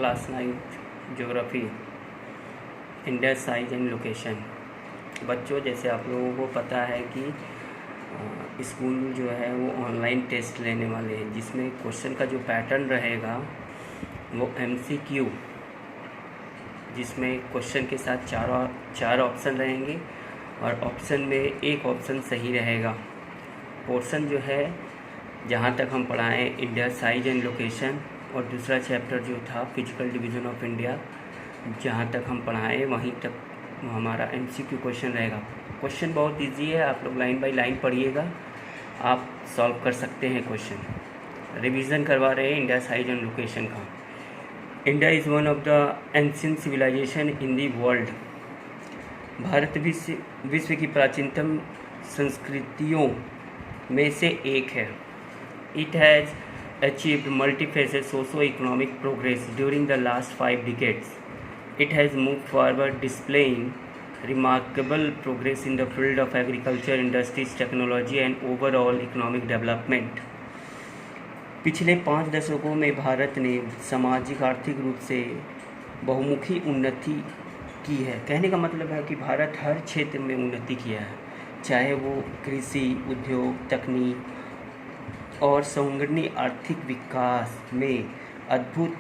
Class 9 geography, India size and location. बच्चों, जैसे आप लोगों को पता है कि स्कूल जो है वो ऑनलाइन टेस्ट लेने वाले हैं, जिसमें क्वेश्चन का जो पैटर्न रहेगा वो MCQ, जिसमें क्वेश्चन के साथ चार ऑप्शन रहेंगे और ऑप्शन में एक ऑप्शन सही रहेगा। पोर्शन जो है, जहाँ तक हम पढ़ाएँ इंडिया साइज एंड लोकेशन, और दूसरा चैप्टर जो था फिजिकल डिवीज़न ऑफ इंडिया, जहाँ तक हम पढ़ाएँ वहीं तक हमारा MCQ क्वेश्चन रहेगा। क्वेश्चन बहुत इजी है, आप लोग लाइन बाय लाइन पढ़िएगा, आप सॉल्व कर सकते हैं क्वेश्चन। रिवीजन करवा रहे हैं इंडिया साइज एंड लोकेशन का। India is one of the ancient civilization in the world. Bharat विश्व की प्राचीनतम संस्कृतियों में से एक है। It has achieved multifaceted socio-economic progress during the last 5 decades. It has moved forward, displaying remarkable progress in the field of agriculture, industries, technology and overall economic development. पिछले 5 दशकों में भारत ने सामाजिक आर्थिक रूप से बहुमुखी उन्नति की है। कहने का मतलब है कि भारत हर क्षेत्र में उन्नति किया है, चाहे वो कृषि, उद्योग, तकनीक और संगठनीय आर्थिक विकास में अद्भुत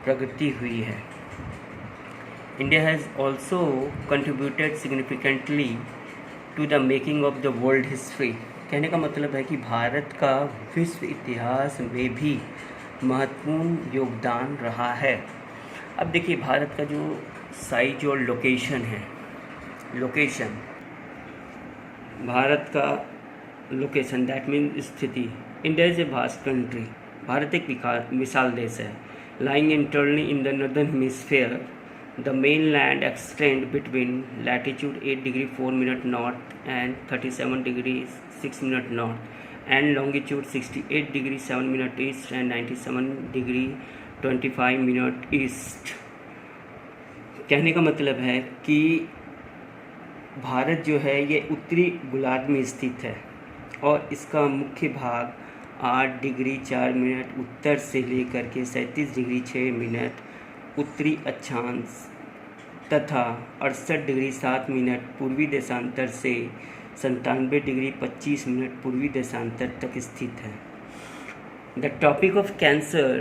प्रगति हुई है। India has also contributed significantly to the making of the world history. कहने का मतलब है कि भारत का विश्व इतिहास में भी महत्वपूर्ण योगदान रहा है। अब देखिए, भारत का जो साइज और लोकेशन है, भारत का लोकेशन, दैट मीन स्थिति। India is a vast country. Bharat एक विशाल देश है। Lying internally in the northern hemisphere, the main land extend between latitude 8 degree 4 minute north and 37 degree 6 minute north and longitude 68 degree 7 minute east and 97 degree 25 minute east. कहने का मतलब है कि भारत जो है ये उत्तरी गोलार्ध में स्थित है और इसका मुख्य भाग 8 डिग्री 4 मिनट उत्तर से लेकर के 37 डिग्री 6 मिनट उत्तरी अक्षांश तथा 68 डिग्री 7 मिनट पूर्वी देशांतर से 97 डिग्री 25 मिनट पूर्वी देशांतर तक स्थित है। The topic of cancer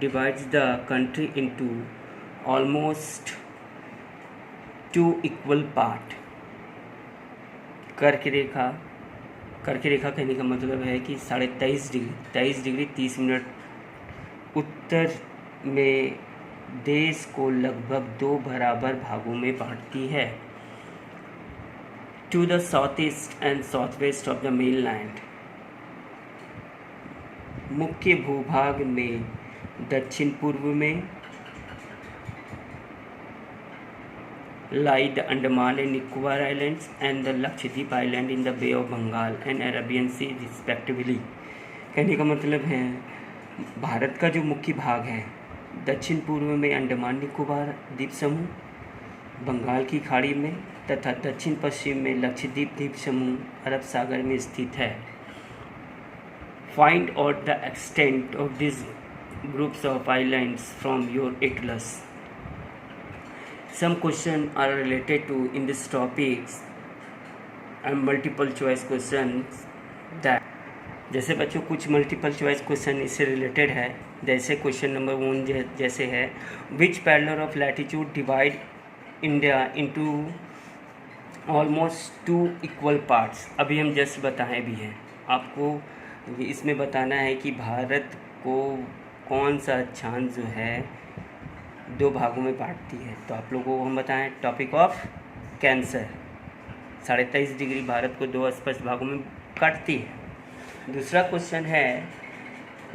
divides the country into almost 2 equal part. कर्क रेखा कहने का मतलब है कि 23 डिग्री 30 मिनट उत्तर में देश को लगभग 2 बराबर भागों में बांटती है। To the south east and south west of the mainland, मुख्य भूभाग में दक्षिण पूर्व में lie the Andaman and Nicobar Islands and the Lakshadweep Island in the Bay of Bengal and Arabian Sea respectively। कहने का मतलब है भारत का जो मुख्य भाग है, दक्षिण पूर्व में अंडमान निकोबार द्वीप समूह, बंगाल की खाड़ी में, तथा दक्षिण पश्चिम में लक्षद्वीप द्वीप समूह अरब सागर में स्थित है। Find out the extent of this groups of islands from your Atlas. Some questions are related to in this topics and multiple choice questions that, जैसे बच्चों कुछ मल्टीपल चॉइस क्वेश्चन इससे रिलेटेड है। जैसे क्वेश्चन नंबर 1 जैसे है, which parallel of latitude divide India into almost 2 equal parts. अभी हम जस्ट बताए भी हैं, आपको इसमें बताना है कि भारत को कौन सा अक्षांश जो है 2 भागों में बांटती है। तो आप लोगों को हम बताएं topic of cancer. 23.5 degree Bharat को 2 स्पष्ट भागों में काटती है। दूसरा क्वेश्चन है,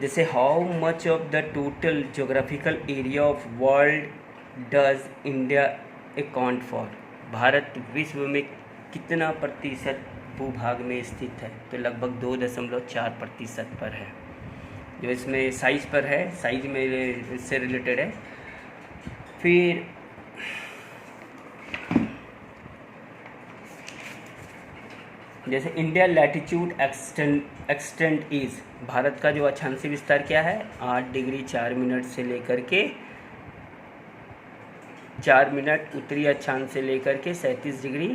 जैसे how much of the total geographical area of world does India account for. Bharat विश्व में कितना प्रतिशत भूभाग में स्थित है? तो लगभग 2.4% पर है। जो इसमें साइज पर है, साइज में इससे रिलेटेड है। फिर जैसे India latitude extend is, Bharat का जो अक्षांशीय विस्तार क्या है, 8 डिग्री 4 मिनट से लेकर के 4 मिनट उत्तरी अक्षांश से लेकर के 37 डिग्री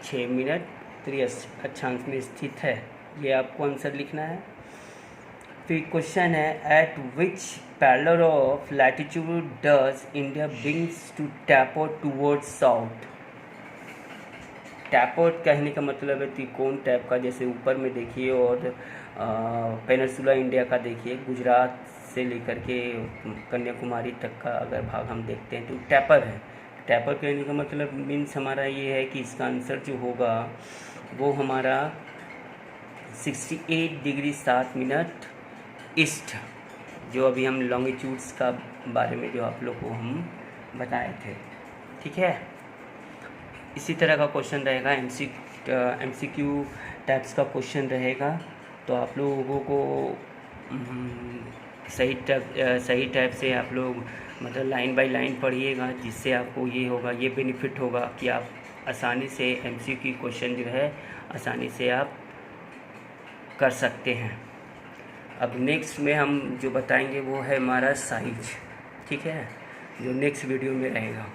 6 मिनट उत्तरी अक्षांश में स्थित है। ये आपको आंसर लिखना है। फिर क्वेश्चन है, at which parallel of latitude does India brings to tap out towards south. Tap out कहने का मतलब है त्रिकोण टाइप का, जैसे ऊपर में देखिए और पेनिनसुला इंडिया का देखिए, गुजरात से लेकर के कन्याकुमारी तक का अगर भाग हम देखते हैं तो टैपर है। टैपर कहने का मतलब मीन्स हमारा ये है कि इसका आंसर जो होगा वो हमारा 68 डिग्री 7 मिनट ईस्ट, जो अभी हम लॉन्गिट्यूड्स का बारे में जो आप लोग को हम बताए थे। ठीक है, इसी तरह का क्वेश्चन रहेगा, एमसीक्यू टाइप्स का क्वेश्चन रहेगा। तो आप लोगों को सही टाइप से आप लोग मतलब लाइन बाय लाइन पढ़िएगा, जिससे आपको ये होगा, ये बेनिफिट होगा कि आप आसानी से एमसीक्यू क्वेश्चन जो है आसानी से आप कर सकते हैं। अब नेक्स्ट में हम जो बताएंगे वो है हमारा साइज। ठीक है, जो नेक्स्ट वीडियो में रहेगा।